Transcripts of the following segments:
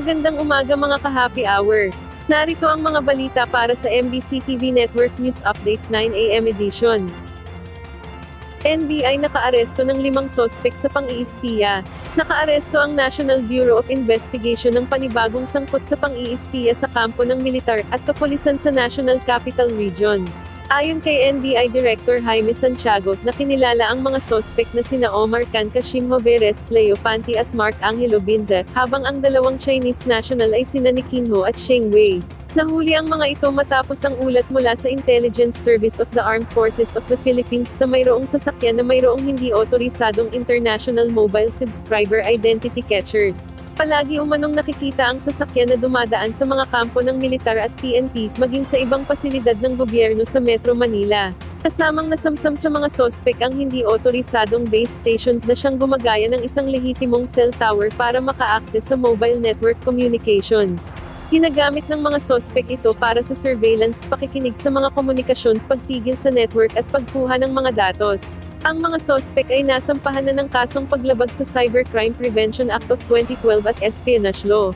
Magandang umaga mga ka-happy hour. Narito ang mga balita para sa MBC TV Network News Update 9 AM edition. NBI nakaaresto ng 5 sospek sa pang-iispiya. Nakaaresto ang National Bureau of Investigation ng panibagong sangkot sa pang-iispiya sa kampo ng militar at kapulisan sa National Capital Region. Ayon kay NBI Director Jaime Santiago, nakilala ang mga sospek na sina Omar Can Kashim Joveres, Leo Panti at Mark Angelo Binza, habang ang dalawang Chinese national ay sina Nikin Ho at Sheng Wei. Nahuli ang mga ito matapos ang ulat mula sa Intelligence Service of the Armed Forces of the Philippines na mayroong sasakyan na mayroong hindi otorisadong International Mobile Subscriber Identity Catchers. Palagi umanong nakikita ang sasakyan na dumadaan sa mga kampo ng militar at PNP, maging sa ibang pasilidad ng gobyerno sa Metro Manila. Kasamang nasamsam sa mga sospek ang hindi otorisadong base station na siyang gumagaya ng isang lehitimong cell tower para maka-access sa mobile network communications. Ginagamit ng mga sospek ito para sa surveillance, pakikinig sa mga komunikasyon, pagtigil sa network at pagkuha ng mga datos. Ang mga sospek ay nasampahan na ng kasong paglabag sa Cybercrime Prevention Act of 2012 at Espionage Law.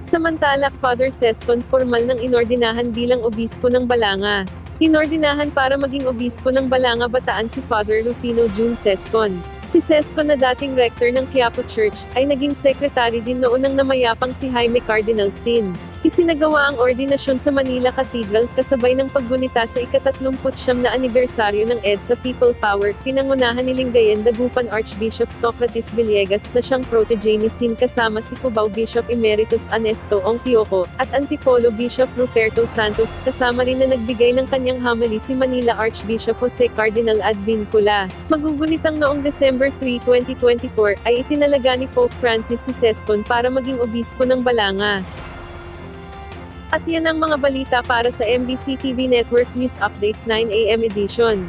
Samantala, Father Sescon formal ng inordinahan bilang obispo ng Balanga. Inordinahan para maging obispo ng Balanga Bataan si Father Rufino June Sescon. Si Sescon na dating rector ng Quiapo Church, ay naging secretary din noon ng namayapang si Jaime Cardinal Sin. Isinagawa ang ordinasyon sa Manila Cathedral, kasabay ng paggunita sa ika-39 na anibersaryo ng EDSA People Power, pinangunahan ni Lingayen Dagupan Archbishop Socrates Villegas na siyang protege ni Sin kasama si Cubao Bishop Emeritus Ernesto Ongtioco, at Antipolo Bishop Ruperto Santos, kasama rin na nagbigay ng kanyang homily si Manila Archbishop Jose Cardinal Advincula. Magugunitang noong December 3, 2024, ay itinalaga ni Pope Francis si Sescon para maging obispo ng Balanga. At yan ang mga balita para sa MBC TV Network News Update 9 AM edition.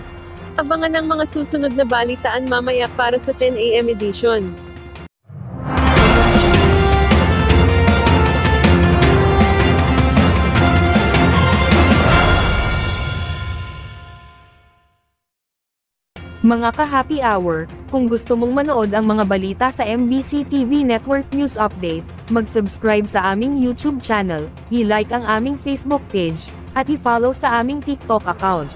Abangan ang mga susunod na balitaan mamaya para sa 10 AM edition. Mga ka-happy hour, kung gusto mong manood ang mga balita sa MBC TV Network News Update, mag-subscribe sa aming YouTube channel, i-like ang aming Facebook page, at i-follow sa aming TikTok account.